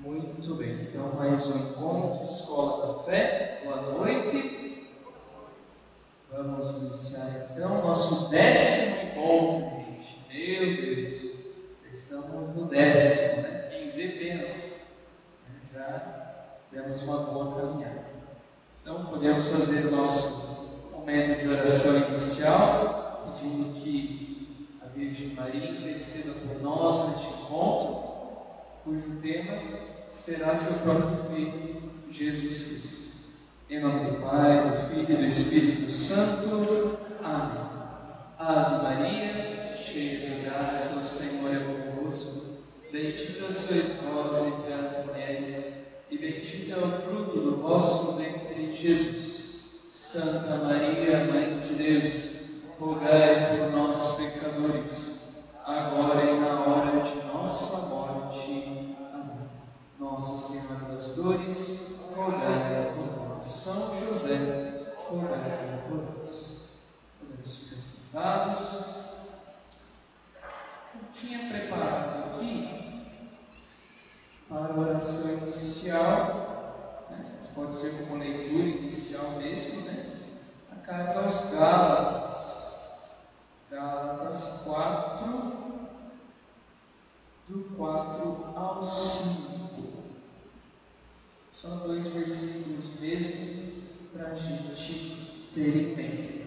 Muito bem, então mais um encontro, Escola da Fé, boa noite. Vamos iniciar então nosso 10º encontro, gente. Meu Deus, estamos no 10º, né? Quem vê pensa, já demos uma boa caminhada. Então podemos fazer o nosso momento de oração inicial, pedindo que a Virgem Maria interceda por nós neste encontro, cujo tema será seu próprio Filho, Jesus Cristo. Em nome do Pai, do Filho e do Espírito Santo. Amém. Ave Maria, cheia de graça, o Senhor é convosco. Bendita sois vós entre as mulheres, e bendito é o fruto do vosso ventre, Jesus. Santa Maria, Mãe de Deus, rogai por nós, pecadores, agora e na hora de nossa morte. Nossa Senhora das Dores, rogai por nós. São José, rogai por nós. Podemos ficar sentados. Eu tinha preparado aqui para a oração inicial, mas pode ser como leitura inicial mesmo, a carta aos Gálatas. Gálatas 4, do 4 ao 5. Só 2 versículos mesmo para a gente ter em mente.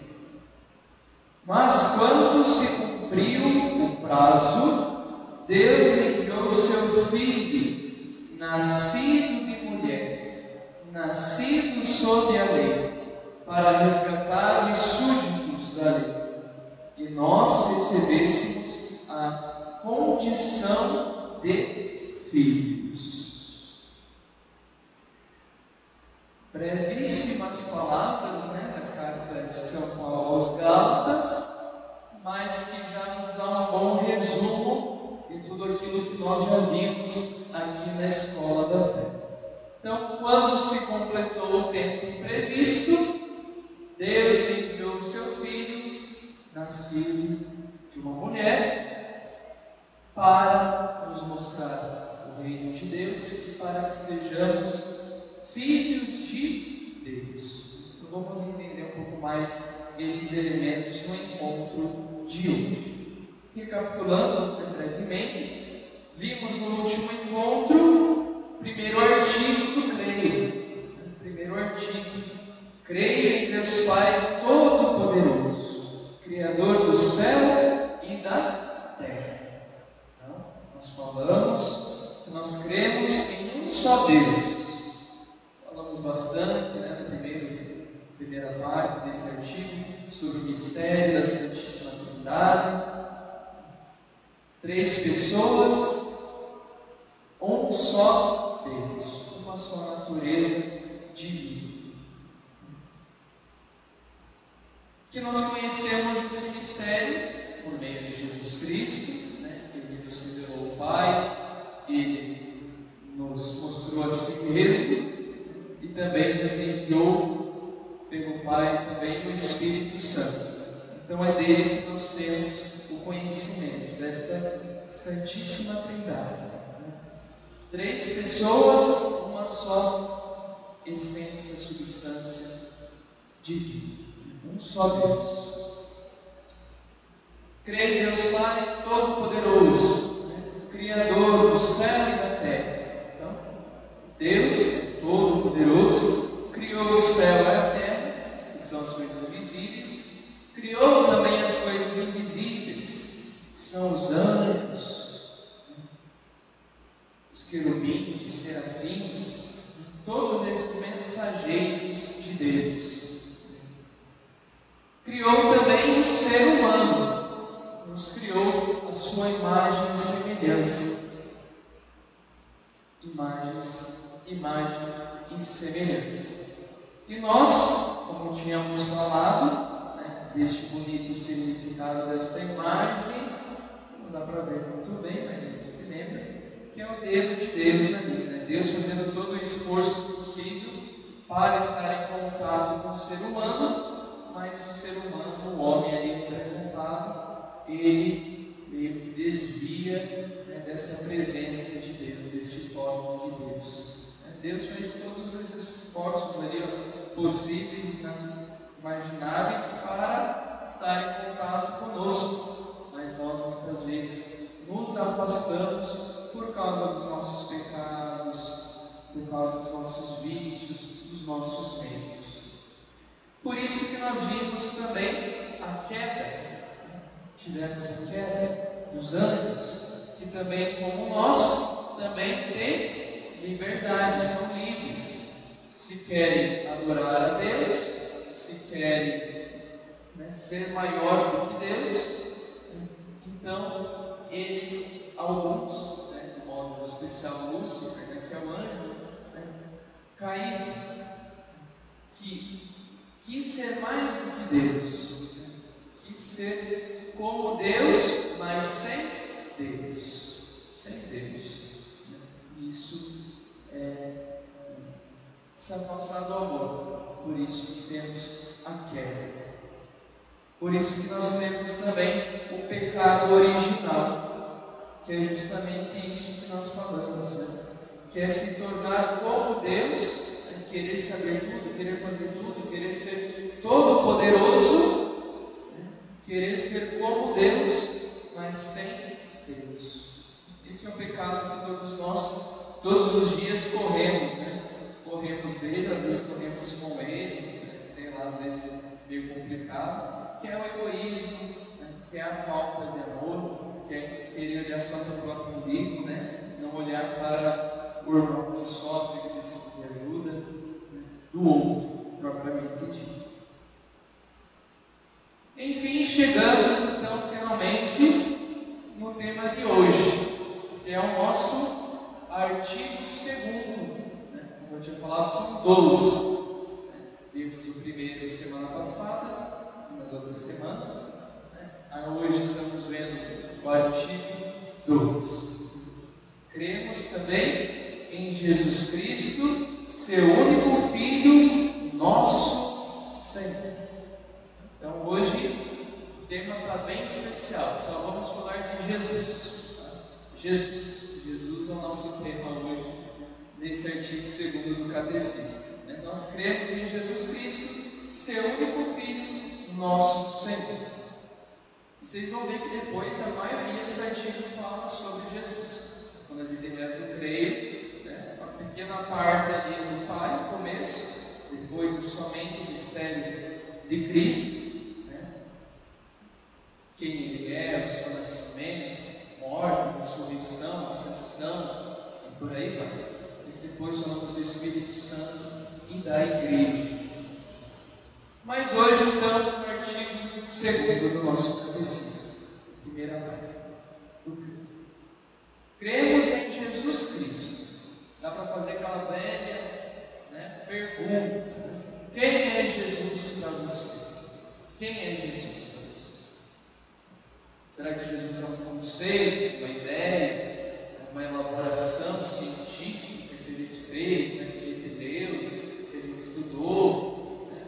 Mas quando se cumpriu o prazo, Deus enviou seu Filho, nascido de mulher, nascido sob a lei, para resgatar os súditos da lei, e nós recebêssemos a condição de filhos. Brevíssimas palavras da carta de São Paulo aos Gálatas, mas que já nos dá um bom resumo de tudo aquilo que nós já vimos aqui na Escola da Fé. Então, quando se completou o tempo previsto, Deus enviou seu Filho, nascido de uma mulher, para nos mostrar o reino de Deus e para que sejamos filhos de Deus. Então vamos entender um pouco mais esses elementos no encontro de hoje. Recapitulando brevemente, vimos no último encontro o primeiro artigo do creio. Primeiro artigo: creio em Deus Pai Todo-Poderoso, Criador do céu e da terra. Então, nós falamos que nós cremos em um só Deus. Falamos bastante, na primeira parte desse artigo, sobre o mistério da Santíssima Trindade. 3 pessoas, um só Deus, uma só natureza divina. Que nós conhecemos esse mistério por meio de Jesus Cristo, Ele nos revelou o Pai, Ele nos mostrou a si mesmo, e também nos enviou pelo Pai também o Espírito Santo. Então é dele que nós temos o conhecimento desta Santíssima Trindade. 3 pessoas, uma só essência, substância divina. Um só Deus. Creio em Deus Pai Todo-Poderoso, Criador do céu e da terra. Então, Deus Todo-Poderoso, criou o céu e a terra, que são as coisas visíveis, criou também as coisas invisíveis, que são os anjos, os querubins, os serafins, todos esses mensageiros de Deus. Criou também o ser humano, nos criou a sua imagem e semelhança. Imagem e semelhança. E nós, como tínhamos falado, deste bonito significado desta imagem, não dá para ver muito bem, mas a gente se lembra, que é o dedo de Deus ali, Deus fazendo todo o esforço possível para estar em contato com o ser humano, mas o ser humano, o homem ali representado, ele meio que desvia, né, dessa presença de Deus, desse toque de Deus. Deus fez todos os esforços ali, possíveis, né, imagináveis, para estar em contato conosco, mas nós muitas vezes nos afastamos por causa dos nossos pecados, por causa dos nossos vícios, dos nossos medos. Por isso que nós vimos também a queda, tivemos a queda dos anjos, que também, como nós, também têm liberdade, são livres. Se querem adorar a Deus, se querem, né, ser maior do que Deus, então eles, alguns, né, de modo especial Lúcifer, né, que é o anjo, né, caído, que quis ser mais do que Deus, quis ser como Deus, mas sem Deus, sem Deus. Isso é se afastar do amor, por isso que temos a queda. Por isso que nós temos também o pecado original, que é justamente isso que nós falamos, né? Que é se tornar como Deus, querer saber tudo, querer fazer tudo, querer ser todo poderoso, né? Querer ser como Deus, mas sem Deus. Esse é um pecado que todos nós, todos os dias corremos, né? Corremos dele, às vezes corremos com ele, né? Sei lá, às vezes meio complicado, que é o egoísmo, né? Que é a falta de amor, que é querer olhar só para o próprio umbigo, né? Não olhar para o irmão que sofre, que precisa de ajuda, né? Do outro, propriamente dito. Enfim, chegamos então finalmente no tema de hoje, que é o nosso artigo 2º. Como eu tinha falado, são 12. Vimos o primeiro semana passada, e nas outras semanas. Hoje estamos vendo o artigo 12. Cremos também em Jesus Cristo, seu único Filho, nosso Senhor. Então hoje o tema está bem especial, só vamos falar de Jesus. Jesus é o nosso tema hoje, nesse artigo 2º do Catecismo. Nós cremos em Jesus Cristo, seu único Filho, nosso Senhor. E vocês vão ver que depois a maioria dos artigos fala sobre Jesus. Quando a gente reza o creio, né, uma pequena parte ali do Pai, no começo, depois é somente o mistério de Cristo, né, quem Ele é, o seu nascimento, morte, ressurreição, ascensão, e por aí vai. Depois falamos do Espírito Santo e da Igreja. Mas hoje, então, o artigo 2º do nosso catecismo, primeira parte. Cremos em Jesus Cristo. Dá para fazer aquela velha, né, pergunta: quem é Jesus para você? Quem é Jesus para você? Será que Jesus é um conceito, uma ideia, uma elaboração científica que a gente fez, né, que a gente leu, que a gente estudou, né?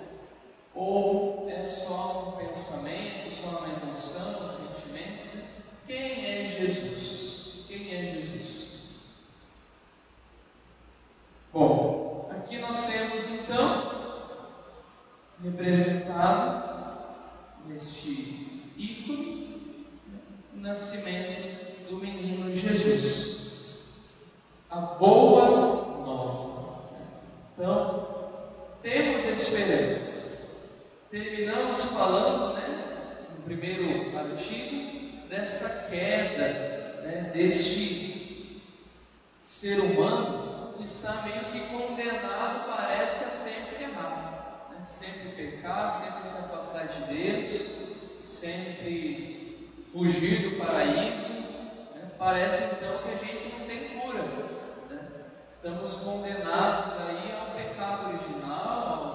Ou é só um pensamento, só uma emoção, um sentimento? Quem é Jesus? Quem é Jesus? Bom, aqui nós temos então representado neste ícone o nascimento do menino Jesus, a boa nova. Então, temos esperança. Terminamos falando, né, no primeiro artigo, dessa queda, né, deste ser humano que está meio que condenado, parece, a sempre errar, né, sempre pecar, sempre se afastar de Deus, sempre fugir do paraíso, né? Parece então que a gente não tem cura, né? Estamos condenados aí ao pecado original,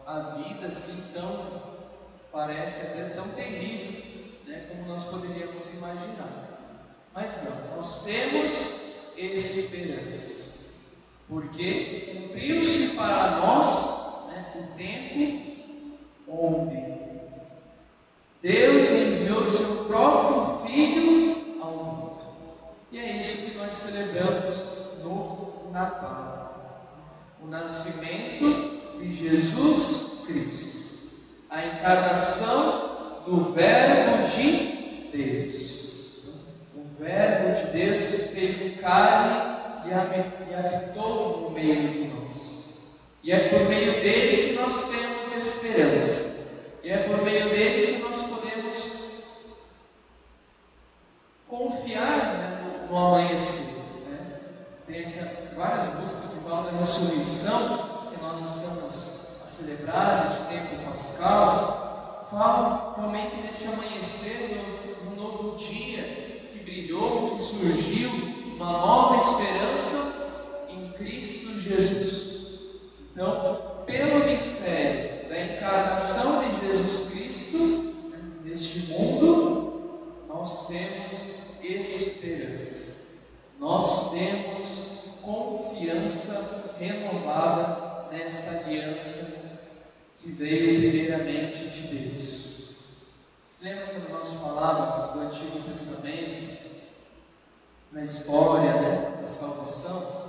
à vida assim tão, parece até tão terrível, né? Como nós poderíamos imaginar. Mas não, nós temos esperança, porque cumpriu-se para nós, né, o tempo onde Deus enviou seu próprio Filho ao mundo. E é isso que nós celebramos no Natal. O nascimento de Jesus Cristo. A encarnação do Verbo de Deus. O Verbo de Deus se fez carne e habitou no meio de nós. E é por meio dele que nós temos esperança. E é por meio dele que nós podemos confiar, né, no amanhecer. Né? Tem várias músicas que falam da ressurreição, que nós estamos a celebrar neste tempo pascal. Falam realmente deste amanhecer, no novo dia que brilhou, que surgiu, uma nova esperança em Cristo Jesus. Então, pelo mistério da encarnação de Jesus Cristo, neste mundo, nós temos esperança. Nós temos confiança renovada nesta aliança que veio primeiramente de Deus. Você lembra quando nós falávamos do Antigo Testamento, na história, né, da salvação?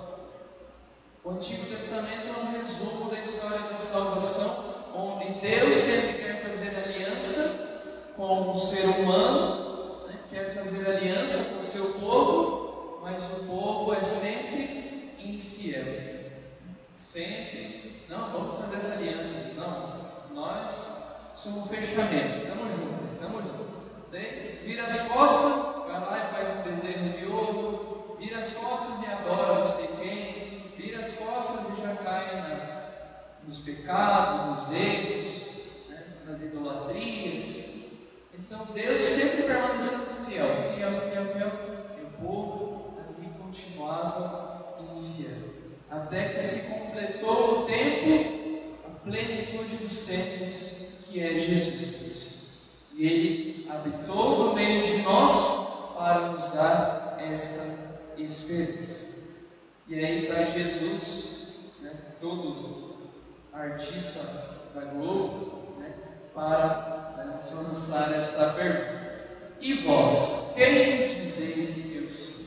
O Antigo Testamento é um resumo da história da salvação, onde Deus sempre quer fazer aliança com o ser humano, né? Quer fazer aliança com o seu povo, mas o povo é sempre infiel. Sempre, não, vamos fazer essa aliança, não, nós somos um fechamento, estamos juntos. Daí, vira as costas, vai lá e faz um bezerro de ouro, vira as costas e adora não sei quem, vira as costas e já cai nos pecados, nos erros, né, nas idolatrias. Então Deus sempre permanecendo fiel, e o povo ali continuava infiel, até que se completou o tempo, a plenitude dos tempos, que é Jesus Cristo. E Ele habitou no meio de nós para nos dar esta esperança. E aí está Jesus, né, todo artista da Globo, né, para nos lançar esta pergunta. E vós, quem dizeis que eu sou?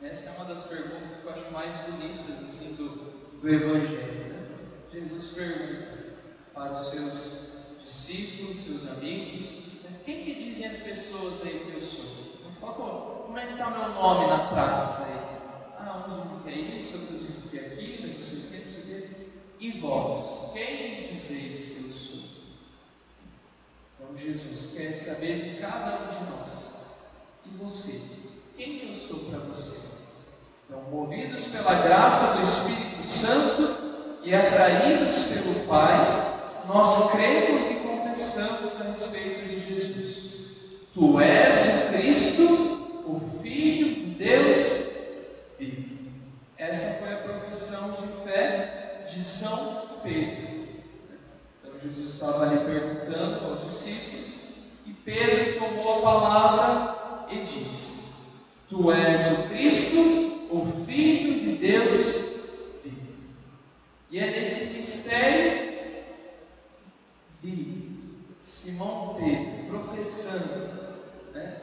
Essa é uma das perguntas que eu acho mais bonitas assim, do Evangelho. Né? Jesus pergunta para os seus discípulos, seus amigos, né, quem que dizem as pessoas aí que eu sou? Como é que está meu nome na praça aí? Uns dizem que é isso, outros dizem que é aquilo, não sei o que, não sei o que. E vós, quem dizeis que eu sou? Então Jesus quer saber de cada um de nós. E você? Quem que eu sou para você? Então, movidos pela graça do Espírito Santo e atraídos pelo Pai, nós cremos e confessamos a respeito de Jesus. Tu és o Cristo, o Filho de Deus vivo. Essa foi a profissão de fé de São Pedro. Então Jesus estava ali perguntando aos discípulos, e Pedro tomou a palavra e disse: Tu és o Cristo, o Filho de Deus vivo. E é nesse mistério de Simão Pedro professando, né?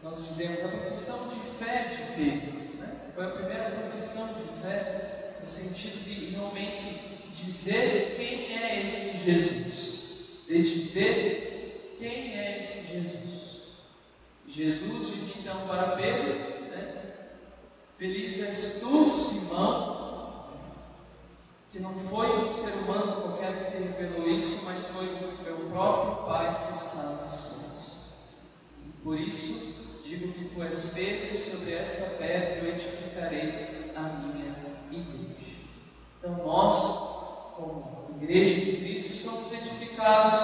Nós dizemos a profissão de fé de Pedro, né? Foi a primeira profissão de fé, no sentido de realmente dizer quem é esse Jesus, de dizer quem é esse Jesus. Jesus diz então para Pedro, né? Feliz és tu, Simão, que não foi um ser humano qualquer que te revelou isso, mas foi o meu próprio Pai que está nos céus. Por isso digo que tu és Pedro, e sobre esta pedra eu edificarei a minha igreja. Então nós, como Igreja de Cristo, somos edificados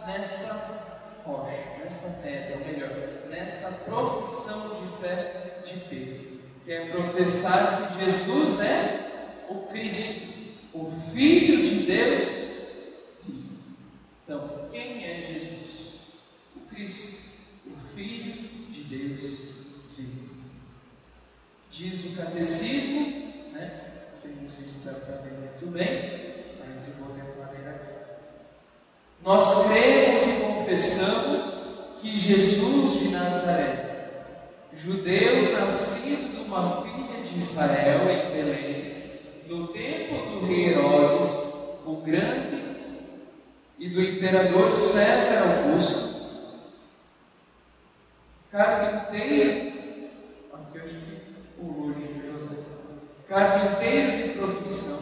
nesta rocha, nesta pedra, ou melhor, nesta profissão de fé de Pedro, que é professar que Jesus é o Cristo, o Filho de Deus vivo. Então, quem é Jesus? O Cristo, o Filho de Deus vivo. Diz o catecismo, né? Que não sei se dá para ler muito bem, mas eu vou tentar ler aqui. Nós cremos e confessamos que Jesus de Nazaré, judeu nascido de uma filha de Israel em Belém, no tempo do rei Herodes, o Grande, e do imperador César Augusto, carpinteiro, aqui eu acho que pulou de José, carpinteiro de profissão,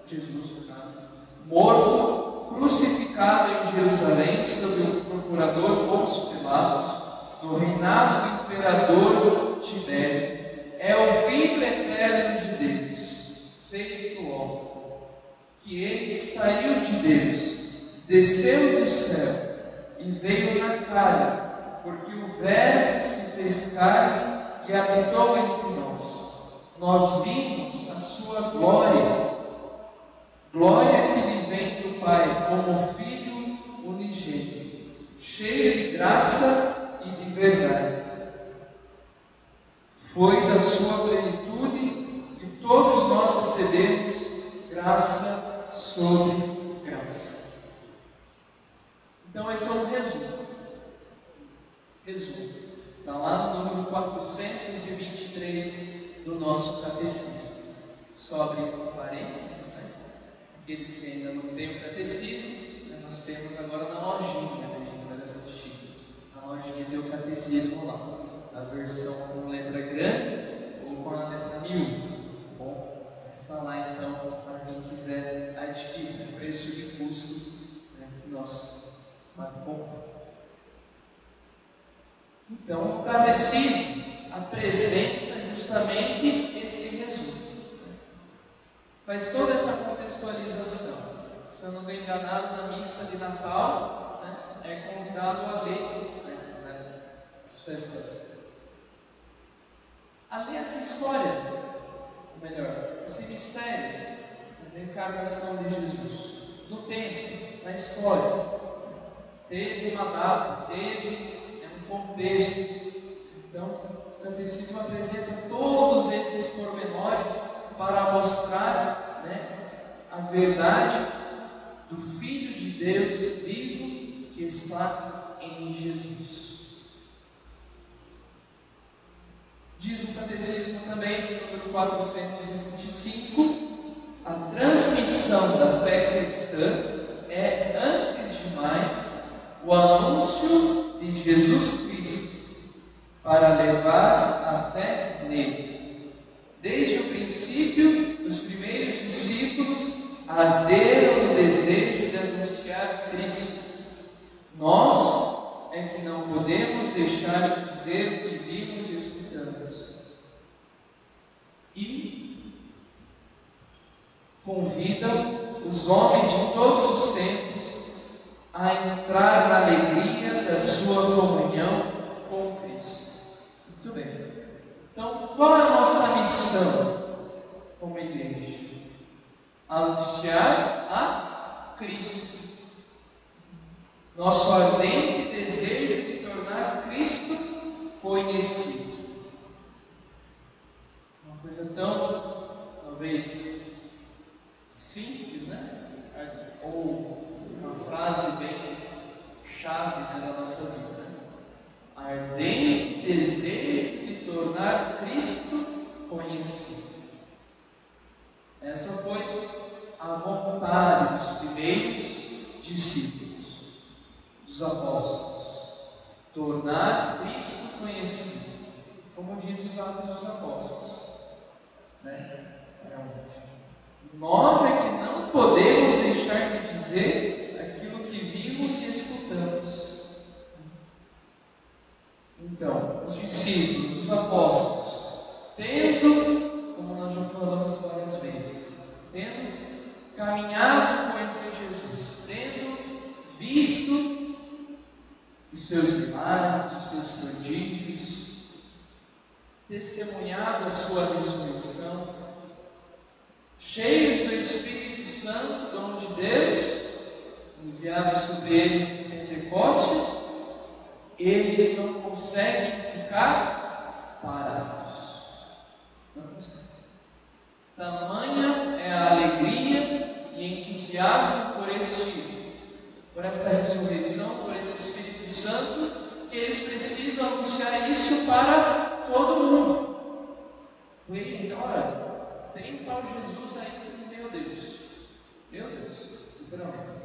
Jesus no caso, morto, crucificado em Jerusalém sob o procurador Pôncio Pilatos, no reinado do imperador Tibério, é o Filho eterno de Deus, feito homem, que ele saiu de Deus, desceu do céu e veio na carne, porque o Verbo se fez carne e habitou entre nós. Nós vimos a sua glória, glória que lhe vem do Pai, como Filho unigênito, cheio de graça e de verdade. Foi da sua plenitude que todos nós recebemos graça sobre graça. Então, esse é um resumo. Está lá no número 423 do nosso catecismo. Só abrir um parênteses, né? Aqueles que ainda não têm o catecismo, né? Nós temos agora na lojinha, né? A gente vai nessa bexiga. Na lojinha tem o catecismo lá. A versão com letra grande ou com a letra miúda. Bom, está lá então para quem quiser adquirir, o preço de custo, né, que nós vamos comprar. Então, o catecismo apresenta justamente esse resumo. Faz toda essa contextualização. Se eu não estou enganado, na missa de Natal, né, é convidado a ler, né, nas festas. A ler essa história, ou melhor, esse mistério da encarnação de Jesus, no tempo, na história. Teve uma data, teve um contexto. Então, o catecismo apresenta todos esses pormenores para mostrar, né, a verdade do Filho de Deus vivo que está em Jesus. Diz o catecismo também, número 425, a transmissão da fé cristã é, antes de mais, o anúncio de Jesus Cristo, para levar a fé nele. Desde o princípio, os primeiros discípulos arderam no desejo de anunciar Cristo. Nós é que não podemos deixar de dizer o que vimos e escutamos. E convidam os homens de todos os tempos a entrar na alegria da sua comunhão com Cristo. Muito bem. Então, qual é a nossa missão como igreja? Anunciar a Cristo. Nosso ardente desejo de tornar Cristo conhecido. Uma coisa tão, talvez, simples, né? Ou uma frase bem chave, né, da nossa vida. Né? Ardente desejo de tornar Cristo conhecido. Essa foi a vontade dos primeiros discípulos, dos apóstolos. Tornar Cristo conhecido, como diz os Atos dos Apóstolos. Né? Nós é que não podemos deixar de dizer aquilo que vimos e escutamos. Então, os discípulos, os apóstolos, tendo, como nós já falamos várias vezes, tendo caminhado com esse Jesus, tendo visto os seus milagres, os seus prodígios, testemunhado a sua ressurreição, cheios do Espírito Santo, dom de Deus, enviado sobre eles em Pentecostes, eles não conseguem ficar parados. Não conseguem. Tamanha é a alegria e entusiasmo por essa ressurreição, por esse Espírito Santo, que tal Jesus aí que, meu Deus, literalmente.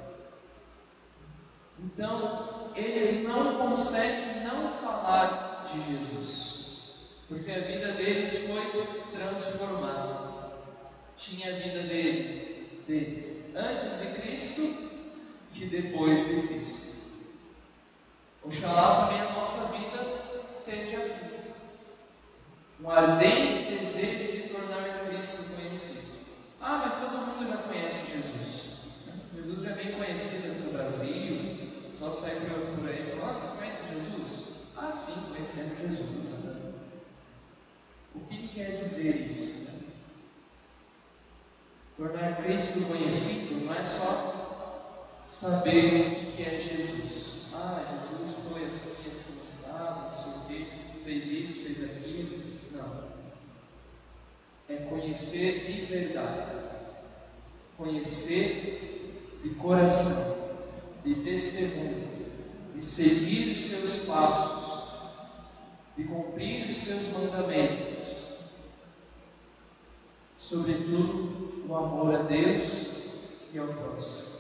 Então, eles não conseguem não falar de Jesus, porque a vida deles foi transformada. Tinha a vida deles antes de Cristo e depois de Cristo. Oxalá também a nossa vida seja assim. Um ardente desejo de tornar Cristo conhecido. Ah, mas todo mundo já conhece Jesus. Jesus já é bem conhecido aqui no Brasil. Só sair por aí e falar: vocês conhecem Jesus? Ah, sim, conhecemos Jesus. O que quer dizer isso? Tornar Cristo conhecido não é só saber o que é Jesus. Ah, Jesus foi assim, assim, assado, não sei o que, fez isso, fez aquilo. Não. É conhecer de verdade. Conhecer de coração, de testemunho, de seguir os seus passos, de cumprir os seus mandamentos. Sobretudo, o amor a Deus e ao próximo.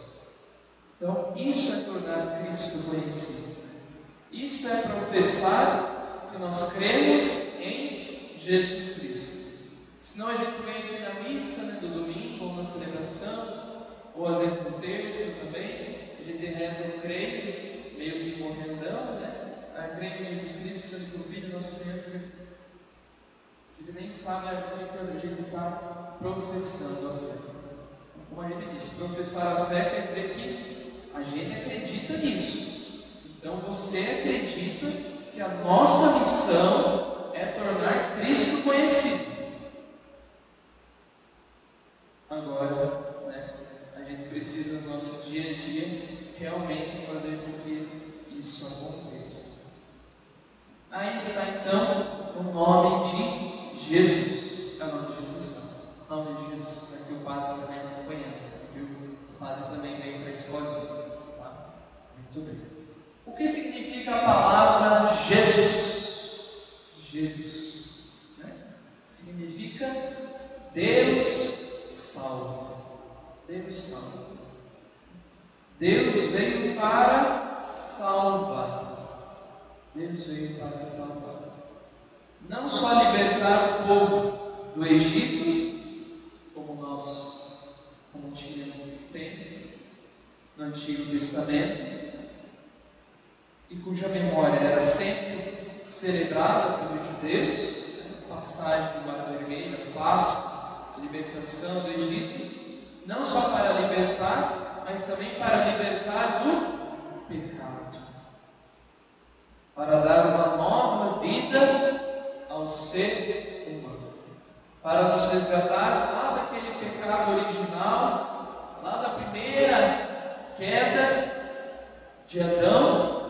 Então, isso é tornar Cristo conhecido. Isso é professar que nós cremos em Jesus Cristo. Senão a gente vem aqui na missa, né, do domingo, ou na celebração, ou às vezes no terço também, a gente reza o creio, meio que morrendão, né? A creio em Jesus Cristo, sendo que o Filho nosso Senhor. A gente nem sabe o que a gente está professando a fé. Como a gente disse, professar a fé quer dizer que a gente acredita nisso. Então você acredita que a nossa missão é tornar Cristo conhecido. Agora, né, a gente precisa no nosso dia a dia realmente fazer com que isso aconteça. Aí está então o nome de Jesus. É o nome de Jesus? Não. O nome de Jesus. Aqui o padre também acompanhando. Viu? O padre também veio para a escola. Tá? Muito bem. O que significa a palavra Jesus? Jesus, né? Significa Deus salva. Deus salva. Deus veio para salvar. Deus veio para salvar. Não só libertar o povo do Egito, como tem no Antigo Testamento, e cuja memória era sempre celebrada pelos judeus, passagem do Mar Vermelho, Páscoa, libertação do Egito, não só para libertar, mas também para libertar do pecado, para dar uma nova vida ao ser humano, para nos resgatar lá daquele pecado original, lá da primeira queda de Adão.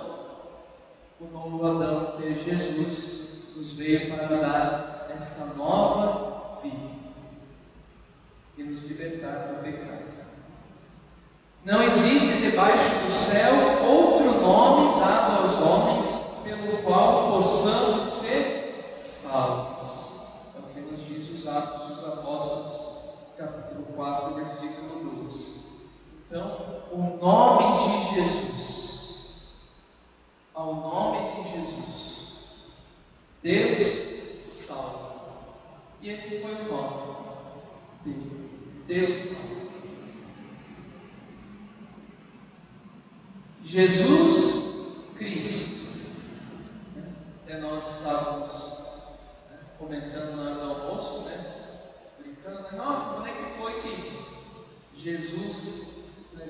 O novo Adão, que é Jesus, nos veio para dar esta nova vida e nos libertar do pecado. Não existe debaixo do céu outro nome dado aos homens pelo qual possamos ser salvos. É o que nos diz os Atos dos Apóstolos, capítulo 4, versículo 12. Então, o nome de Jesus, ao nome de Jesus, Deus salva. E esse foi o nome dele, Deus salva. Jesus Cristo. Até nós estávamos comentando na hora do almoço, brincando, nossa, quando é que foi que Jesus,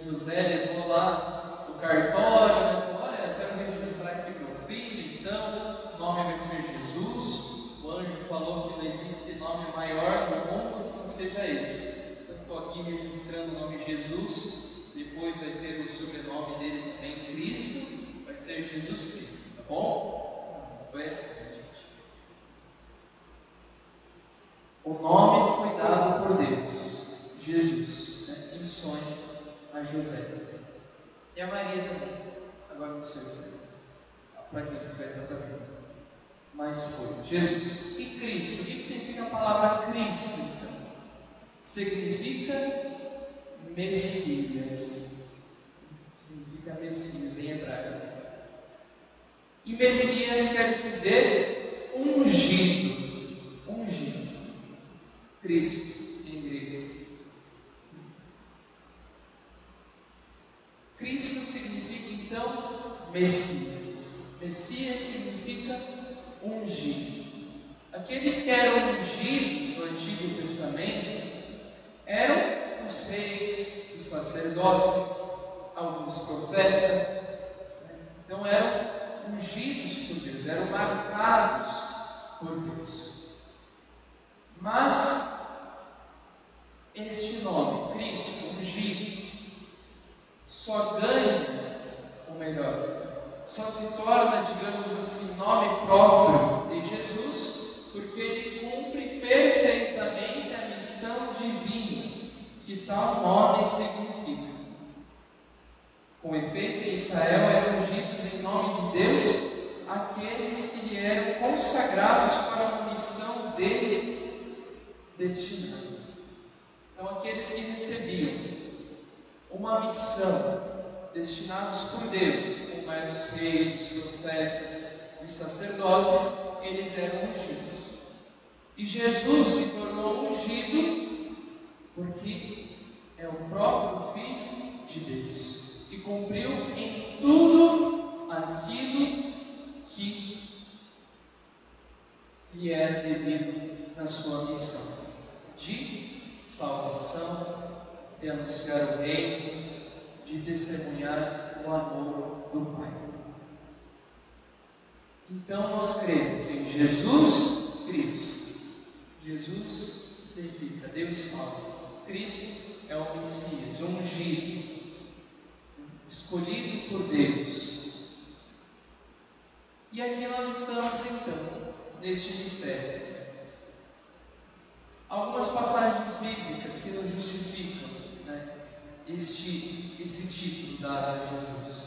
José levou lá o cartório, falou: olha, eu quero registrar aqui meu filho, então o nome vai ser Jesus. O anjo falou que não existe nome maior no mundo que não seja esse. Então estou aqui registrando o nome Jesus. Depois vai ter o sobrenome dele também, Cristo, vai ser Jesus Cristo, tá bom? Foi assim, gente. O nome foi dado por Deus, Jesus, em sonho a José. E a Maria também. Agora não sei se para quem foi exatamente, mas foi Jesus. E Cristo, o que significa a palavra Cristo, então? significa Messias. Significa Messias em hebraico. E Messias quer dizer ungido. Ungido. Cristo em grego. Cristo significa então Messias. Messias significa ungido. Aqueles que eram ungidos no Antigo Testamento eram os reis, os sacerdotes, alguns profetas. Então eram ungidos por Deus, eram marcados por Deus. Mas este nome, Cristo, ungido, só ganha, ou melhor, só se torna, digamos assim, nome próprio de Jesus, porque ele cumpre perfeitamente a missão divina que tal nome significa. Com efeito, em Israel eram ungidos em nome de Deus aqueles que lhe eram consagrados para uma missão dele destinada. Então, aqueles que recebiam uma missão destinados por Deus, como eram os reis, os profetas, os sacerdotes, eles eram ungidos. E Jesus se tornou ungido porque é o próprio Filho de Deus e cumpriu em tudo aquilo que lhe era devido na sua missão de salvação, de anunciar o reino, de testemunhar o amor do Pai. Então nós cremos em Jesus Cristo. Jesus significa Deus salva. Cristo é o Messias, ungido, escolhido por Deus. E aqui nós estamos então, neste mistério. Algumas passagens bíblicas que nos justificam, esse título dado a Jesus.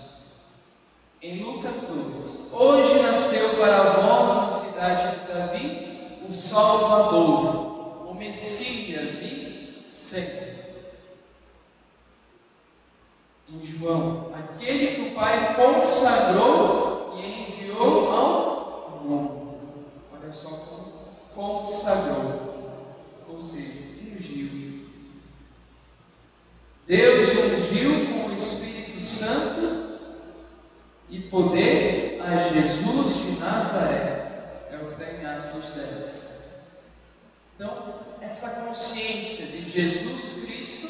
Em Lucas 2: hoje nasceu para vós na cidade de Davi o Salvador, o Messias e Senhor. Em João: aquele que o Pai consagrou e enviou ao mundo. Olha só como consagrou, ou seja, ungiu. Deus ungiu com o Espírito Santo e poder a Jesus de Nazaré. É o que está em Atos 10. Então, essa consciência de Jesus Cristo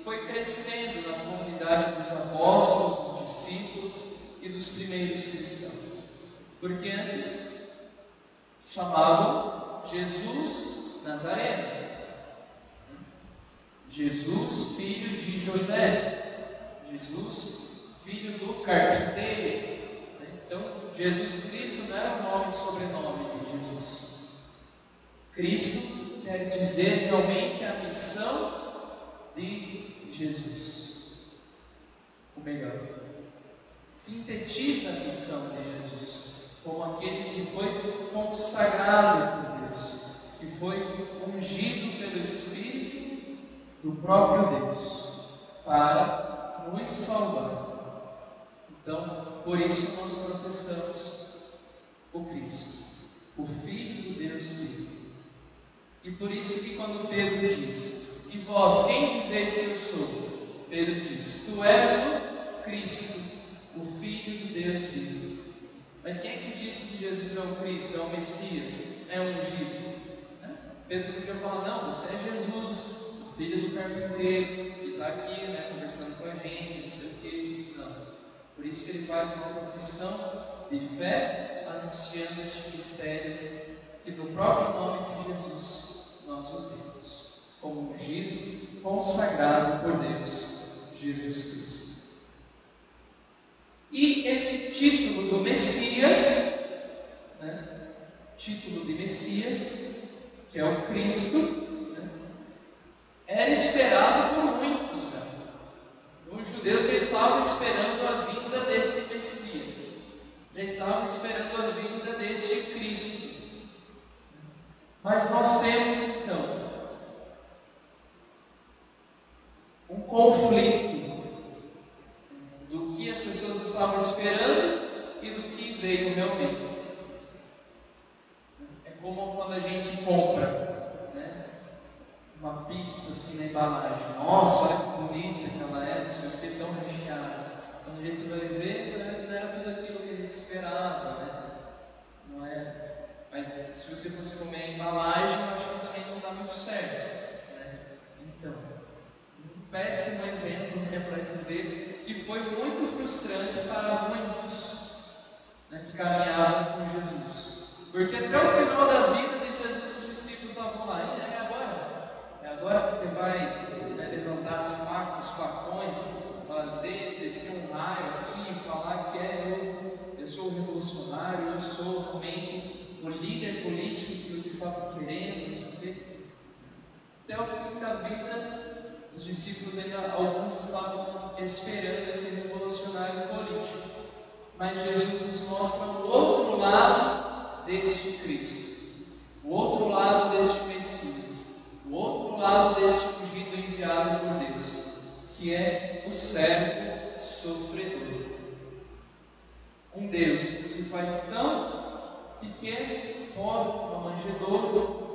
foi crescendo na comunidade dos apóstolos, dos discípulos e dos primeiros cristãos. Porque antes chamavam Jesus Nazareno. Jesus, filho de José. Jesus, filho do carpinteiro. Então, Jesus Cristo não era o nome e sobrenome de Jesus. Cristo quer dizer realmente a missão de Jesus. O melhor, sintetiza a missão de Jesus como aquele que foi consagrado por Deus, que foi ungido pelo Espírito do próprio Deus para nos salvar. Então, por isso nós professamos o Cristo, o Filho do Deus vivo. E por isso que quando Pedro diz: e vós, quem dizeis que eu sou? Pedro diz: tu és o Cristo, o Filho do Deus vivo. Mas quem é que disse que Jesus é o Cristo, é o Messias, é o ungido? Pedro podia falar: não, você é Jesus, o filho do carpinteiro, que está aqui, conversando com a gente, não sei o que. Não. Por isso que ele faz uma confissão de fé, anunciando este mistério que no próprio nome de Jesus nós o temos, como ungido, consagrado por Deus, Jesus Cristo. E esse título do Messias, título de Messias, que é o Cristo, era esperado por muitos já. Os judeus já estavam esperando a vinda desse Messias, já estavam esperando a vinda deste Cristo. Mas nós temos então compra, né, uma pizza assim na embalagem. Nossa, olha que bonita que ela é, não sei o que, tão recheada. Quando a gente vai ver, não era tudo aquilo que a gente esperava, né? Não é? Mas se você fosse comer a embalagem, eu acho que também não dá muito certo, né? Então, um péssimo exemplo, né, para dizer que foi muito frustrante para muitos, né, que caminhavam com Jesus. Porque até o final da vida de Jesus, os discípulos estavam lá. E é agora? É agora que você vai, né, levantar as facas, os facões, fazer, descer um raio aqui e falar que eu sou o revolucionário, eu sou realmente o líder político que vocês estavam querendo, não sei o quê. Até o fim da vida, os discípulos ainda, alguns estavam esperando esse revolucionário político. Mas Jesus nos mostra o outro lado deste Cristo, o outro lado deste Messias, o outro lado deste ungido enviado por Deus, que é o servo sofredor. Um Deus que se faz tão pequeno, pobre, uma manjedoura,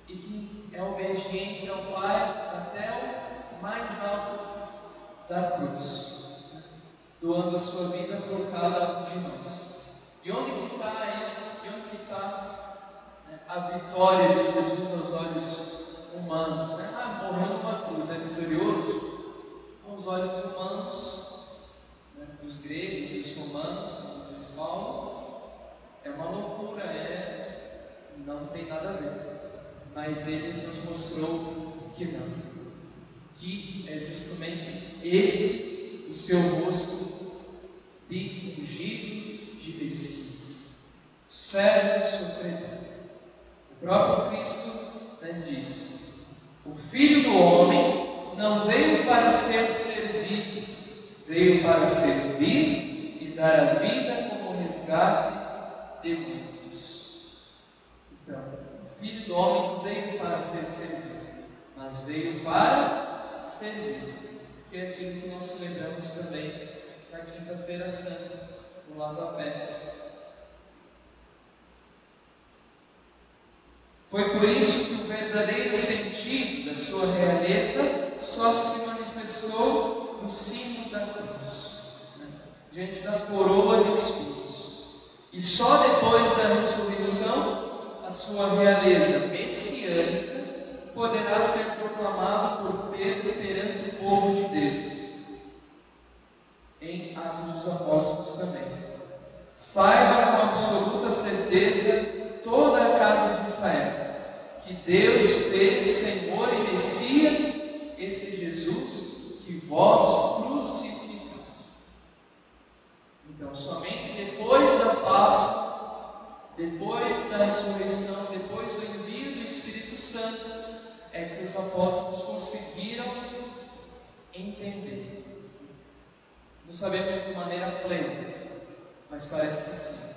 e que é obediente ao Pai até o mais alto da cruz, doando a sua vida por cada um de nós. E onde que está isso? E onde que está, né, a vitória de Jesus aos olhos humanos? Né? Morreu numa cruz, é vitorioso? Com os olhos humanos, né, dos gregos, dos romanos, como diz Paulo, é uma loucura, não tem nada a ver. Mas ele nos mostrou que não, que é justamente esse o seu rosto de ungido de Messias, servo sofredor. O próprio Cristo, né, disse: o Filho do Homem não veio para ser servido, veio para servir e dar a vida como resgate de muitos. Então, o Filho do Homem não veio para ser servido, mas veio para servir, que é aquilo que nós celebramos também na Quinta-feira Santa, no lava-pés. Foi por isso que o verdadeiro sentido da sua realeza só se manifestou no símbolo da cruz, né, diante da coroa de espinhos. E só depois da ressurreição, a sua realeza messiânica poderá ser proclamada por Pedro perante o povo de Deus, em Atos dos Apóstolos também. Saiba com absoluta certeza toda a casa de Israel, que Deus fez Senhor e Messias esse Jesus que vós crucificastes. Então, somente depois da Páscoa, depois da ressurreição, depois do envio do Espírito Santo, é que os apóstolos conseguiram entender. Não sabemos se de maneira plena, mas parece que sim,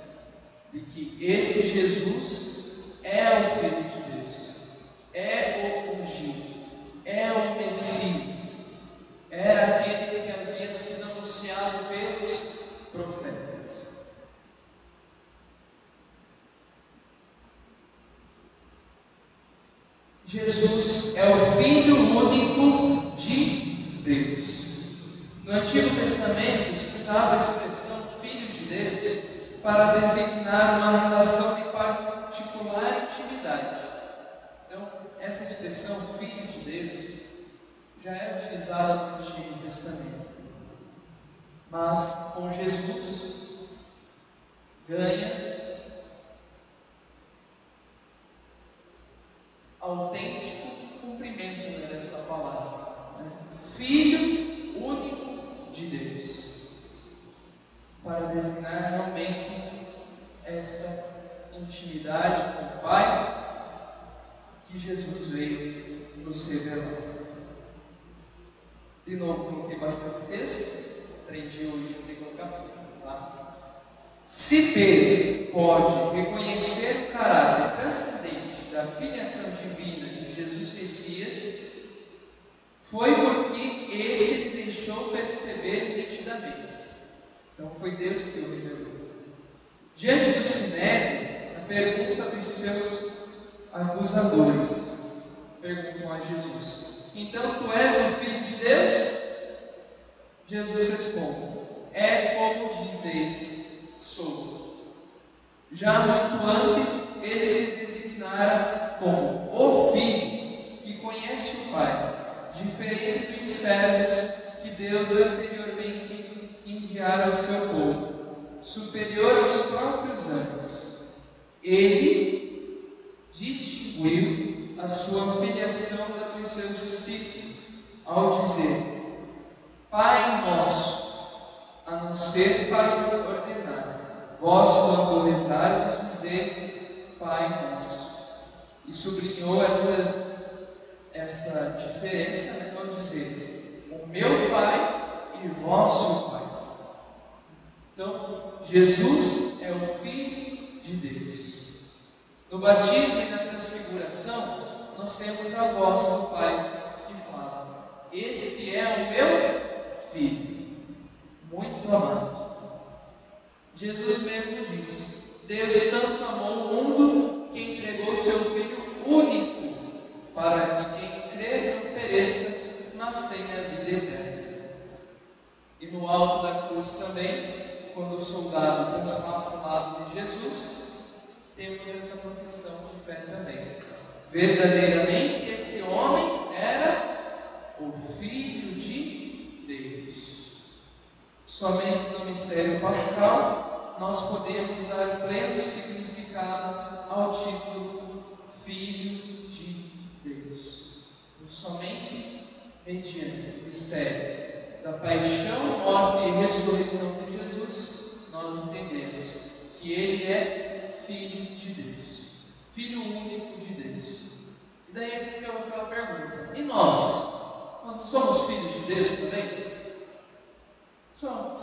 de que esse Jesus é o Filho de Deus, é o ungido, é o Messias, era aquele que havia sido anunciado pelos profetas. Jesus é o Filho único de Deus. No Antigo Testamento se usava a expressão Filho de Deus para designar uma relação de particular intimidade. Então, essa expressão Filho de Deus já é utilizada no Antigo Testamento. Mas com Jesus ganha autêntico cumprimento dessa palavra, né? Filho único de Deus, para designar realmente essa intimidade com o Pai que Jesus veio nos revelar. De novo, coloquei bastante texto, aprendi hoje a colocar, tá? Se Pedro pode reconhecer o caráter transcendente da filiação divina de Jesus Messias, foi porque esse ele deixou perceber nitidamente. Então foi Deus que o revelou. Diante do Sinédrio, a pergunta dos seus acusadores perguntam a Jesus: então tu és o Filho de Deus? Jesus responde: é como dizeis, sou. Já muito antes ele se designara como o Filho que conhece o Pai, diferente dos servos que Deus anteriormente enviara ao seu povo, superior aos próprios anjos. Ele distinguiu a sua filiação dos seus discípulos ao dizer: Pai nosso, a não ser para ordenar, vós quando rezardes dizer Pai nosso. E sublinhou esta diferença, ao dizer o meu Pai e vosso Pai. Então, Jesus é o Filho de Deus. No batismo e na transfiguração, nós temos a voz do Pai que fala: este é o meu Filho, muito amado. Jesus mesmo disse: Deus tanto amou o mundo que entregou seu Filho único, para que quem crê não pereça, mas tenha vida eterna. E no alto da cruz também, quando o soldado transpassa o lado de Jesus, temos essa profissão de fé também. Verdadeiramente este homem era o Filho de Deus. Somente no mistério pascal nós podemos dar pleno significado ao título Filho de Deus. Somente mediante o mistério da paixão, morte e ressurreição de Jesus, nós entendemos que Ele é Filho de Deus, Filho único de Deus. E daí a gente fica aquela pergunta: e nós? Nós não somos filhos de Deus também? Somos.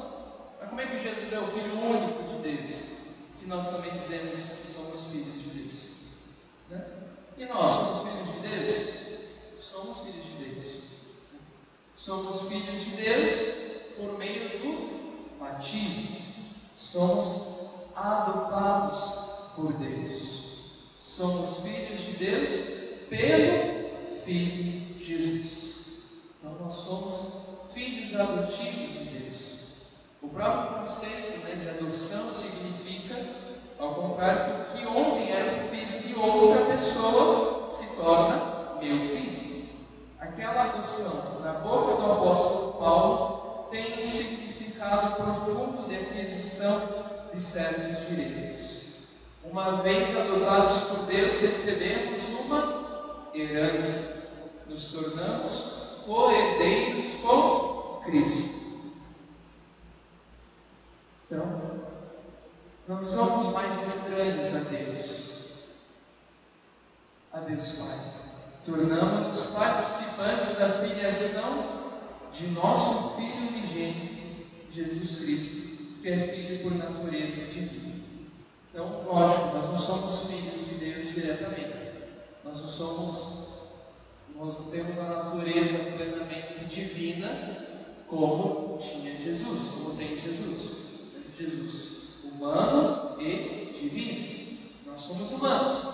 Mas como é que Jesus é o Filho único de Deus, se nós também dizemos que somos filhos de Deus? Né? E nós somos filhos de Deus? Somos filhos de Deus. Somos filhos de Deus por meio do batismo. Somos adotados por Deus. Somos filhos de Deus pelo Filho Jesus. Então nós somos filhos adotivos de Deus. O próprio conceito de adoção significa, ao contrário, que o que ontem era o filho de outra pessoa se torna meu filho. Aquela adoção, na boca do apóstolo Paulo, tem um significado profundo de aquisição de certos direitos. Uma vez adotados por Deus, recebemos uma herança. Nos tornamos co-herdeiros com Cristo. Então, não somos mais estranhos a Deus Pai. Tornamos-nos participantes da filiação de nosso Filho unigênito, Jesus Cristo, que é Filho por natureza divina. Então, lógico, nós não somos filhos de Deus diretamente. Nós não temos a natureza plenamente divina como tinha Jesus, como tem Jesus. Jesus, humano e divino. Nós somos humanos,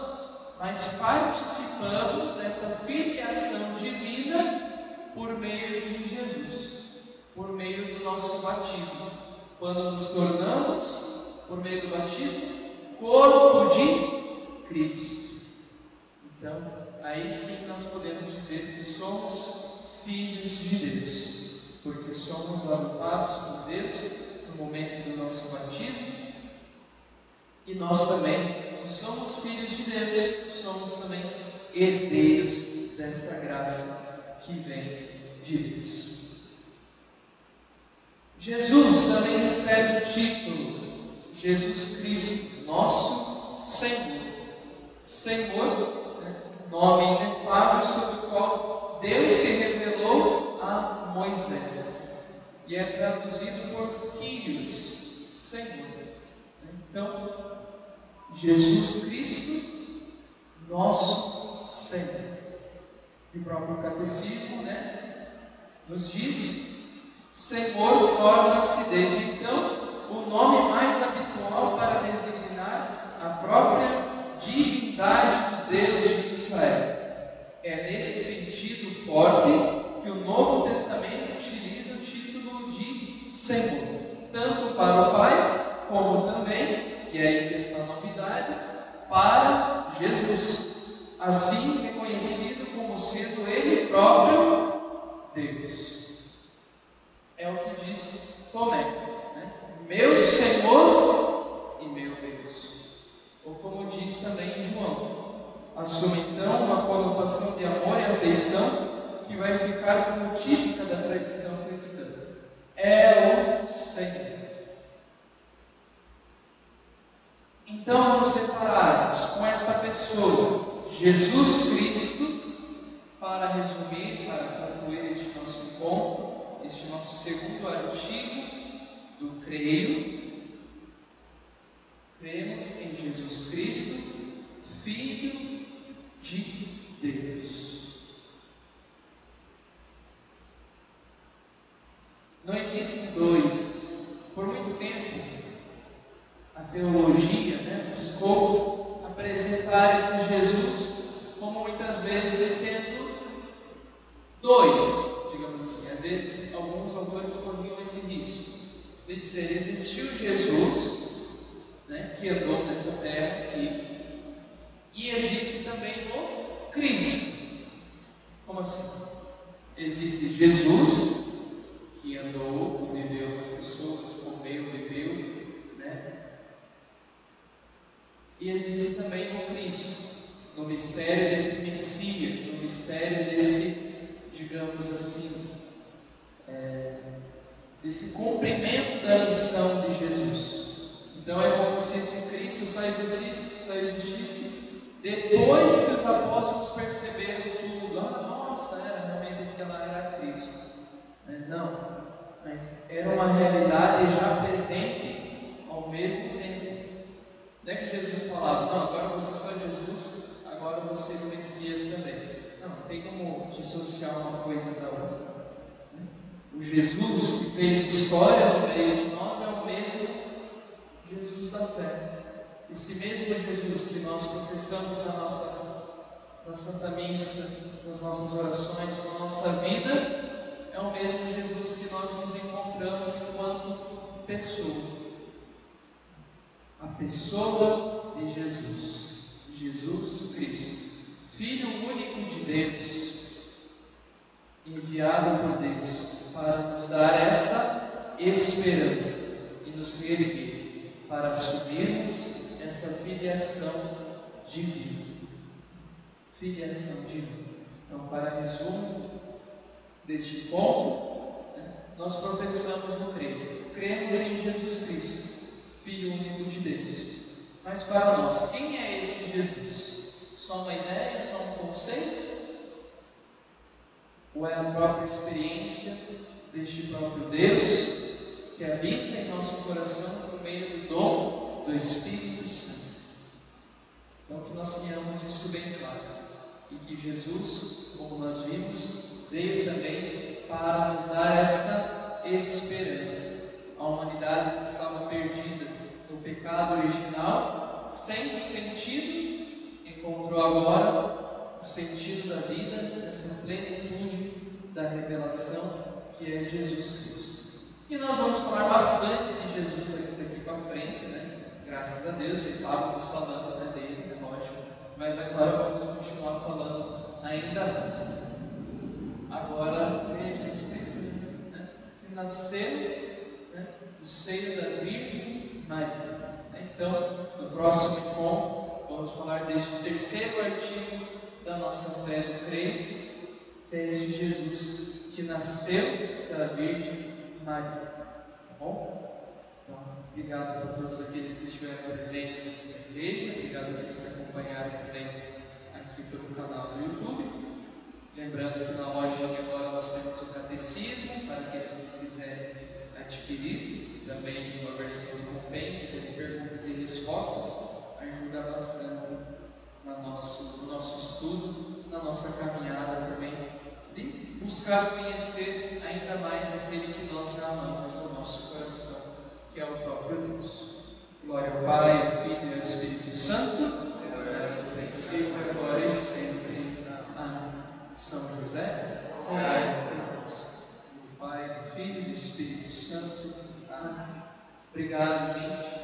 mas participamos desta filiação divina por meio de Jesus, por meio do nosso batismo, quando nos tornamos, por meio do batismo, corpo de Cristo. Então, aí sim nós podemos dizer que somos filhos de Deus, porque somos adotados por Deus no momento do nosso batismo. E nós também, se somos filhos de Deus, somos também herdeiros desta graça que vem de Deus. Jesus também recebe o título Jesus Cristo, nosso Senhor. Senhor, nome inefável sobre o qual Deus se revelou a Moisés. E é traduzido por Kyrios, Senhor. Então, Jesus Cristo, nosso Senhor. E o próprio catecismo, nos diz: Senhor torna-se desde então o nome mais habitual para designar a própria divindade do Deus de Israel. É nesse sentido forte que o Novo Testamento utiliza o título de Senhor, tanto para o Pai, como também, e aí que está a novidade, para Jesus, assim reconhecido como sendo Ele próprio Deus. É o que diz Tomé, né? Meu Senhor e meu Deus. Ou como diz também João, assume então uma conotação de amor e afeição que vai ficar como típica da tradição cristã. É o Senhor. Então vamos depararmos com esta pessoa, Jesus Cristo, para resumir, para concluir este nosso encontro, este nosso segundo artigo do creio. Cremos em Jesus Cristo, Filho de Deus. Não existem dois. Por muito tempo, a teologia buscou apresentar esse Jesus como muitas vezes sendo dois, digamos assim. Às vezes, alguns autores corriam esse risco de dizer: existiu Jesus, que andou nessa terra aqui, e existe também o Cristo. Como assim? Existe Jesus, que andou, viveu com as pessoas, comeu, bebeu, e existe também o Cristo, no mistério desse Messias, no mistério desse, digamos assim, desse cumprimento da missão de Jesus. Então é como se esse Cristo só existisse depois que os apóstolos perceberam tudo. Nossa, realmente aquela era Cristo. Não, mas era uma realidade já presente ao mesmo tempo. Não é que Jesus falava: não, agora você só é Jesus, agora você é o Messias também. Não tem como dissociar uma coisa da outra. O Jesus que fez história no meio de nós é o mesmo Jesus da fé. Esse mesmo Jesus que nós professamos na Santa Missa, nas nossas orações, na nossa vida, é o mesmo Jesus que nós nos encontramos enquanto pessoa. A pessoa de Jesus, Jesus Cristo, Filho único de Deus, enviado por Deus para nos dar esta esperança e nos reerguer para assumirmos esta filiação divina. Filiação divina. Então, para resumo deste ponto, nós professamos no creio. Cremos em Jesus Cristo, Filho único de Deus. Mas para nós, quem é esse Jesus? Só uma ideia? Só um conceito? Ou é a própria experiência deste próprio Deus que habita em nosso coração por meio do dom do Espírito Santo? Então que nós tenhamos isso bem claro, e que Jesus, como nós vimos, veio também para nos dar esta esperança. A humanidade que estava perdida no pecado original, sem o sentido, encontrou agora o sentido da vida, nessa plenitude da revelação que é Jesus Cristo. E nós vamos falar bastante de Jesus daqui para frente, Graças a Deus, já estávamos falando dele, lógico, mas agora vamos continuar falando ainda mais. Agora, Jesus Cristo, que nasceu do seio da Virgem Maria. Então, no próximo encontro, vamos falar deste terceiro artigo da nossa fé do creio, que é esse Jesus que nasceu da Virgem Maria. Tá bom? Então, obrigado a todos aqueles que estiveram presentes aqui na igreja, obrigado a aqueles que acompanharam também aqui pelo canal do YouTube. Lembrando que na lojinha agora nós temos o catecismo, para aqueles que quiserem adquirir, também uma versão do compêndio, que tem perguntas e respostas, ajuda bastante no nosso estudo, na nossa caminhada também, de buscar conhecer ainda mais aquele que nós já amamos no nosso coração, que é o próprio Deus. Glória ao Pai, ao Filho e ao Espírito Santo. Filho e do Espírito Santo. Amém. Obrigado, gente.